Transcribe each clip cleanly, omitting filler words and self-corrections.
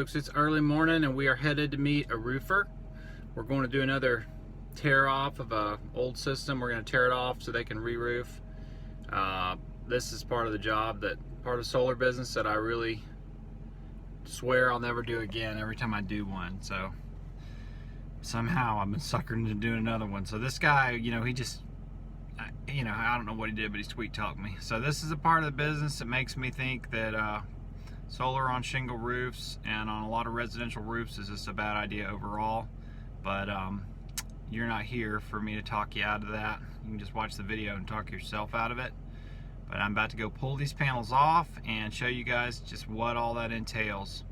folks, it's early morning and we are headed to meet a roofer. We're going to do another tear off of a old system. We're going to tear it off so they can re-roof. This is part of the job, part of solar business that I really swear I'll never do again every time I do one. So somehow I've been suckered into doing another one. So this guy, he just, I don't know what he did, but he sweet talked me. So this is a part of the business that makes me think that solar on shingle roofs and on a lot of residential roofs is just a bad idea overall. But you're not here for me to talk you out of that. You can just watch the video and talk yourself out of it. But I'm about to go pull these panels off and show you guys just what all that entails.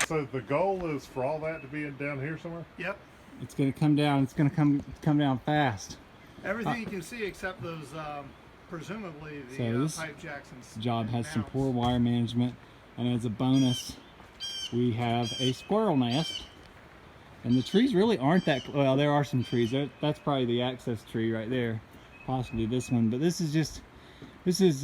So the goal is for all that to be down here somewhere? Yep. It's going to come down. It's going to come down fast. Everything you can see except those, presumably the this pipe jacks and job has some mounts. poor wire management, and as a bonus, we have a squirrel nest. And the trees really aren't that well. There are some trees. That's probably the access tree right there, possibly this one. But this is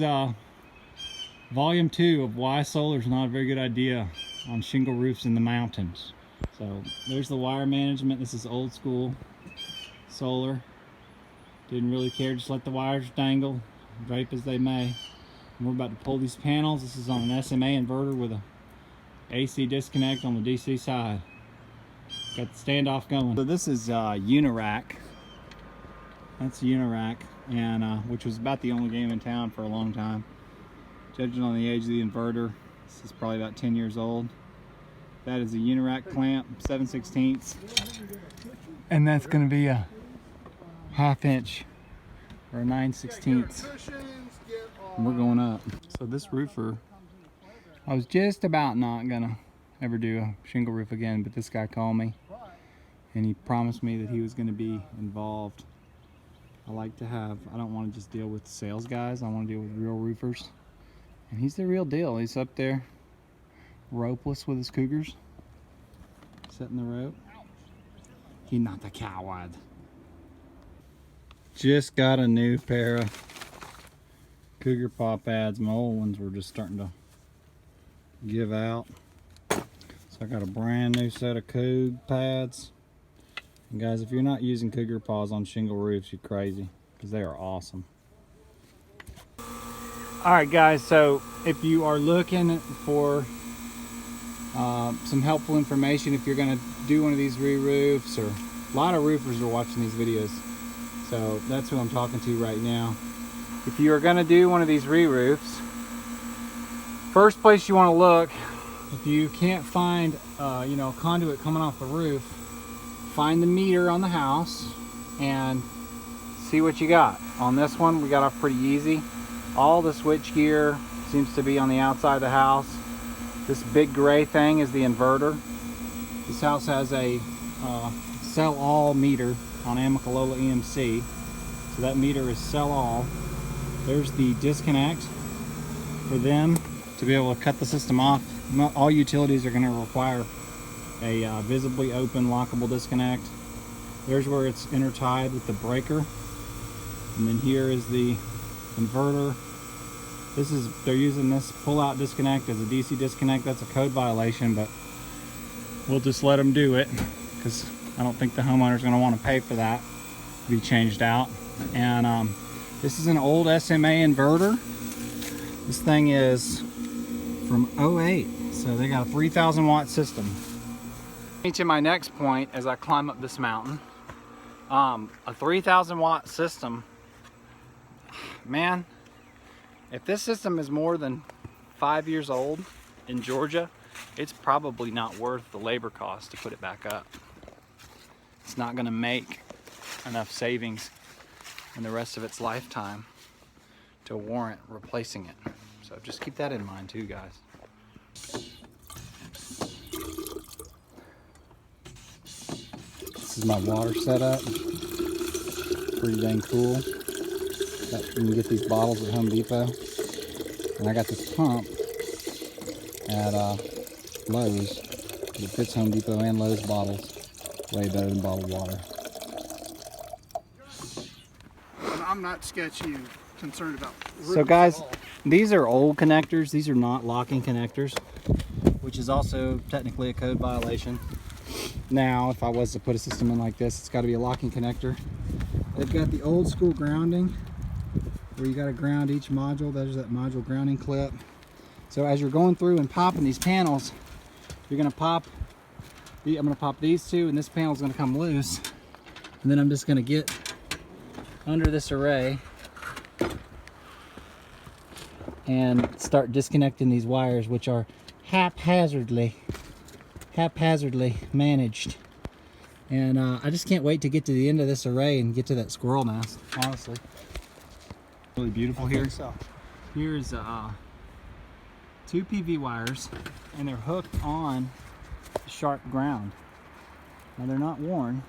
volume 2 of why solar is not a very good idea on shingle roofs in the mountains. So there's the wire management. This is old school solar. Didn't really care, just let the wires dangle, drape as they may. And we're about to pull these panels. This is on an SMA inverter with a AC disconnect on the DC side. Got the standoff going. So this is Unirack. That's Unirack, and which was about the only game in town for a long time. Judging on the age of the inverter, this is probably about 10 years old. That is a Unirack clamp, 7/16, and that's going to be a 1/2 inch or a 9/16. And we're going up. So this roofer, I was just about not gonna ever do a shingle roof again, but this guy called me and he promised me that he was going to be involved. I don't want to just deal with sales guys. I want to deal with real roofers, and he's the real deal. He's up there ropeless with his cougars, setting the rope. He's not the coward. Just got a new pair of cougar paw pads. My old ones were just starting to give out. So I got a brand new set of Coug pads. And guys, if you're not using cougar paws on shingle roofs, you're crazy, because they are awesome. Alright guys, so if you are looking for some helpful information, if you're going to do one of these re-roofs, or a lot of roofers are watching these videos, so that's who I'm talking to right now. If you are going to do one of these re-roofs, first place you want to look, if you can't find a conduit coming off the roof, find the meter on the house and see what you got. On this one, we got off pretty easy. All the switch gear seems to be on the outside of the house. This big gray thing is the inverter. This house has a sell all meter on Amicalola EMC. So that meter is sell all. There's the disconnect for them to be able to cut the system off. All utilities are going to require a visibly open lockable disconnect. There's where it's intertied with the breaker, and then here is the inverter. They're using this pull-out disconnect as a DC disconnect. That's a code violation, but we'll just let them do it, because I don't think the homeowner's going to want to pay for that to be changed out. And this is an old SMA inverter. This thing is from 08, so they got a 3,000 watt system. To my next point as I climb up this mountain, a 3,000 watt system, man, if this system is more than 5 years old in Georgia, it's probably not worth the labor cost to put it back up. It's not going to make enough savings in the rest of its lifetime to warrant replacing it. So just keep that in mind too, guys. This is my water setup. Pretty dang cool. You can get these bottles at Home Depot. And I got this pump at Lowe's. It fits Home Depot and Lowe's bottles. Way better than bottled water. I'm not sketchy and concerned about roofs. So guys, at all. these are old connectors. These are not locking connectors, which which is also technically a code violation. Now, if I was to put a system in like this, it's got to be a locking connector. They've got the old school grounding, where you got to ground each module. There's that module grounding clip. So as you're going through and popping these panels, you're going to pop, I'm going to pop these two, and this panel is going to come loose. And then I'm just going to get under this array and start disconnecting these wires, which are haphazardly managed. And I just can't wait to get to the end of this array and get to that squirrel nest, honestly. Really beautiful here. So. Here's 2 PV wires, and they're hooked on sharp ground. Now they're not worn,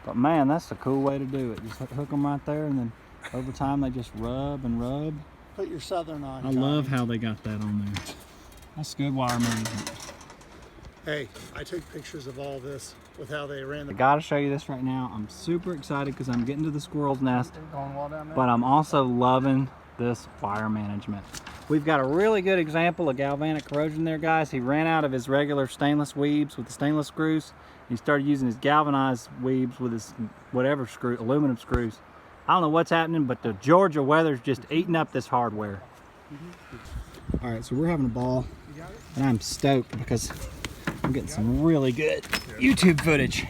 but man, that's a cool way to do it. Just hook them right there, and then over time they just rub and rub. Put your southern on. I love how they got that on there. That's good wire management. Hey, I took pictures of all this with how they ran I gotta show you this right now. I'm super excited because I'm getting to the squirrel's nest, going well down there. but I'm also loving this wire management. We've got a really good example of galvanic corrosion there, guys. He ran out of his regular stainless weaves with the stainless screws. He started using his galvanized weaves with his whatever screw, aluminum screws. I don't know what's happening, but the Georgia weather's just eating up this hardware. All right, so we're having a ball, and I'm stoked because I'm getting some really good YouTube footage.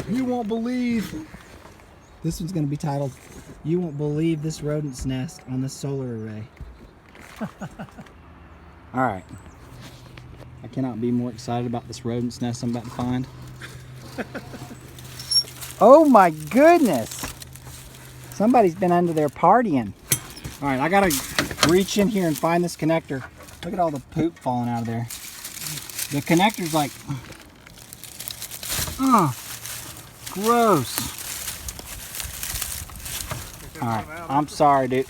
You won't believe. This one's going to be titled, "You Won't Believe This Rodent's Nest on This Solar Array." All right. I cannot be more excited about this rodent's nest I'm about to find. Oh my goodness. Somebody's been under there partying. All right, I gotta reach in here and find this connector. Look at all the poop falling out of there. The connector's like, gross. All right, I'm sorry, dude.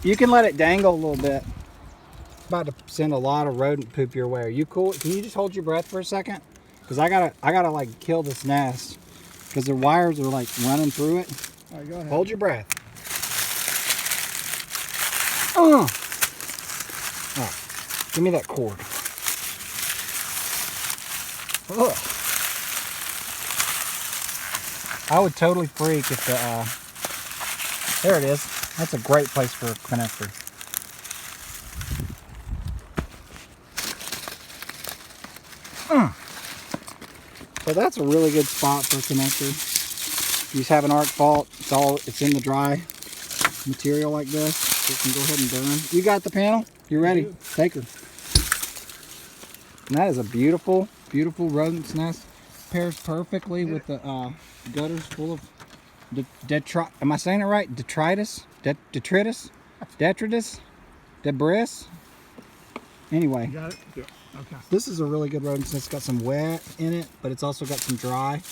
You can let it dangle a little bit. About to send a lot of rodent poop your way. Are you cool? Can you just hold your breath for a second? Because I gotta like kill this nest because the wires are like running through it. All right, go ahead. Hold your breath. Oh, give me that cord. Ugh. I would totally freak if the there it is. That's a great place for a connector. So that's a really good spot for a connector. If you just have an arc fault, it's in the dry material like this. You can go ahead and burn. You got the panel? You ready? Take her. And that is a beautiful, beautiful rodent's nest. Pairs perfectly with the gutters full of am I saying it right? Detritus? Detritus? Detritus? Debris? Anyway. You got it? Yeah. Okay. This is a really good rodent's nest. It's got some wet in it, but it's also got some dry.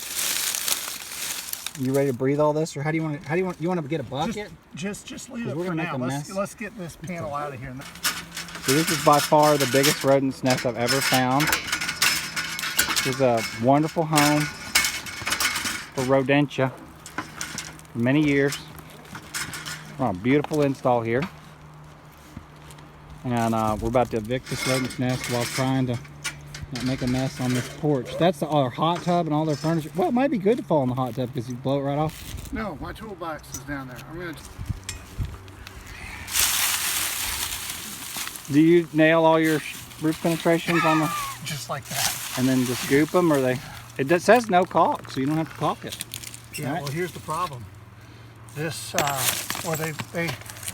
You ready to breathe all this, or how do you want to? You want to get a bucket? Just leave it we're for gonna now. make a mess. Let's get this panel out of here. So this is by far the biggest rodent's nest I've ever found. This is a wonderful home for rodentia for many years. Oh, a beautiful install here. And we're about to evict this rodent's nest while trying to not make a mess on this porch. That's our hot tub and all their furniture. Well, it might be good to fall in the hot tub because you blow it right off. No, my toolbox is down there. I'm gonna. Do you nail all your roof penetrations on the... Just like that. And then just goop them, or they... It says no caulk, so you don't have to caulk it. Yeah, Right. well, here's the problem. This,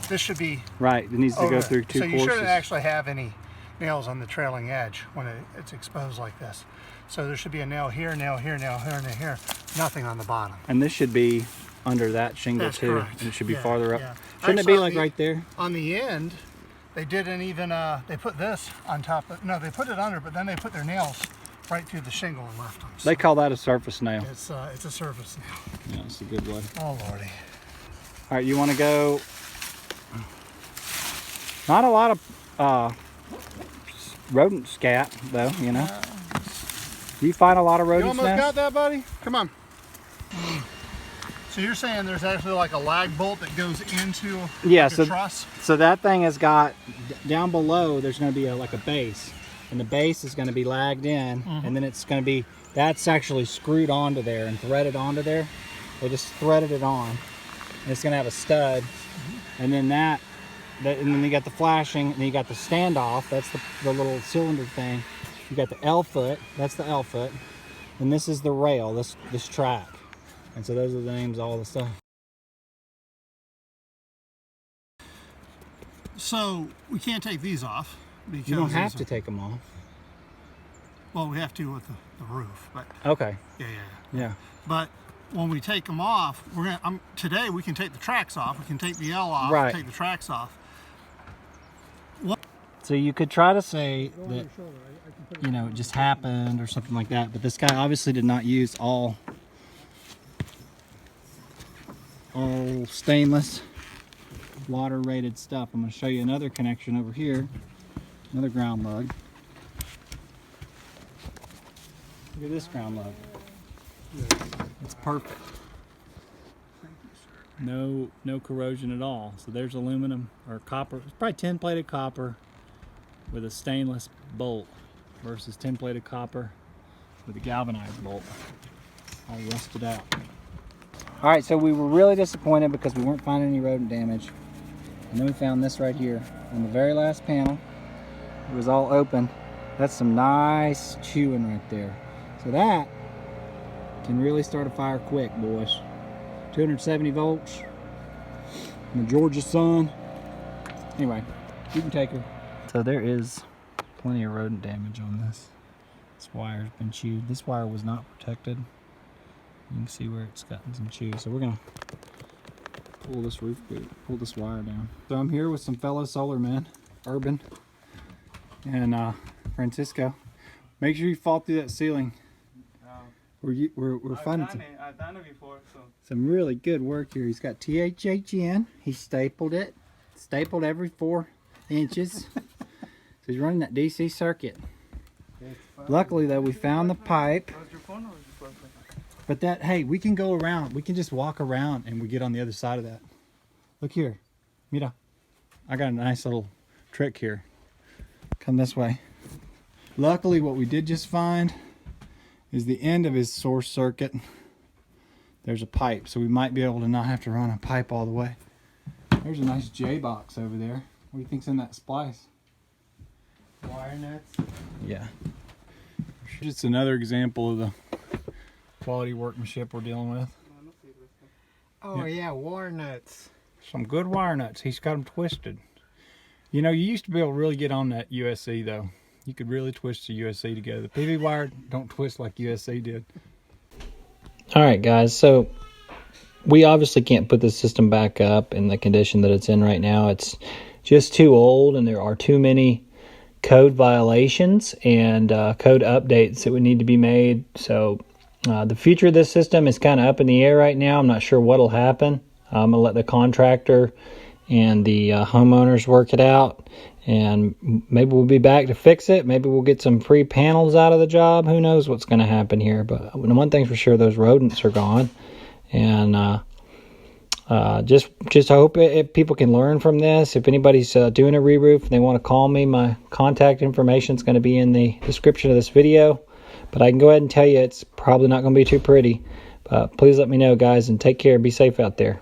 this should be... Right, it needs to go through two So you courses. shouldn't actually have any nails on the trailing edge when it's exposed like this. So there should be a nail here, nail here, nail here, nail here. Nothing on the bottom. And this should be under that shingle That's too. correct. And it should be Yeah, farther up. yeah. Shouldn't it Actually, be like right there? On the end, they didn't even, they put this on top of, no, they put it under, but then they put their nails right through the shingle and left them. So They call that a surface nail. it's a surface nail. Yeah, it's a good one. Oh, Lordy. All right, you want to go... Not a lot of rodent scat, though, you know. You find a lot of You rodents almost now? got that, buddy? Come on. So you're saying there's actually like a lag bolt that goes into Yeah, like a truss? So that thing has got, down below, there's going to be like a base. and the base is going to be lagged in, and then it's going to be, that's actually screwed onto there and threaded onto there. They just threaded it on, and it's going to have a stud, and then and then you got the flashing, and then you got the standoff. That's the little cylinder thing. You got the L foot. That's the L foot, and this is the rail. This track, and so those are the names of all the stuff. So we can't take these off because You don't have to take them off. Well, we have to with the roof, but Okay. yeah. But when we take them off, we're gonna. Today we can take the tracks off. We can take the L off. Right. Take the tracks off. So you could try to say that, you know, it just happened or something like that, but this guy obviously did not use all stainless water rated stuff. I'm going to show you another connection over here, another ground lug. Look at this ground lug. It's perfect. No corrosion at all. So there's aluminum or copper. It's probably tin plated copper with a stainless bolt versus tin plated copper with a galvanized bolt. All rusted out. All right, so we were really disappointed because we weren't finding any rodent damage. And then we found this right here on the very last panel. It was all open. That's some nice chewing right there. So that can really start a fire quick, boys. 270 volts in the Georgia sun. Anyway, you can take her. So there is plenty of rodent damage on this. This wire's been chewed. This wire was not protected. You can see where it's gotten some chew. So we're gonna pull this pull this wire down. So I'm here with some fellow solar men, Urban and Francisco. Make sure you fall through that ceiling. We're finding I've done it before, so. some really good work here. He's got THHN. He stapled it. Stapled every 4 inches. So he's running that DC circuit. Luckily though, we found the pipe. But that, hey, we can go around. We can just walk around and we get on the other side of that. Look here. Mira. I got a nice little trick here. Come this way. Luckily what we did just find is the end of his source circuit. There's a pipe, so we might be able to not have to run a pipe all the way. There's a nice J box over there. What do you think's in that splice? Wire nuts. Yeah. Just another example of the quality workmanship we're dealing with. Oh yeah, wire nuts. Some good wire nuts. He's got them twisted. You know, you used to be able to really get on that USC though. You could really twist the USC together. The PV wire don't twist like USC did. All right, guys. So we obviously can't put the system back up in the condition that it's in right now. It's just too old, and there are too many code violations and code updates that would need to be made. So the future of this system is kind of up in the air right now. I'm not sure what'll happen. I'm gonna let the contractor and the homeowners work it out, and maybe we'll be back to fix it. Maybe we'll get some free panels out of the job. Who knows what's going to happen here? But one thing's for sure, those rodents are gone. And just hope if people can learn from this. If anybody's doing a re-roof and they want to call me, my contact information is going to be in the description of this video. But I can go ahead and tell you it's probably not going to be too pretty. But please let me know, guys, and take care. Be safe out there.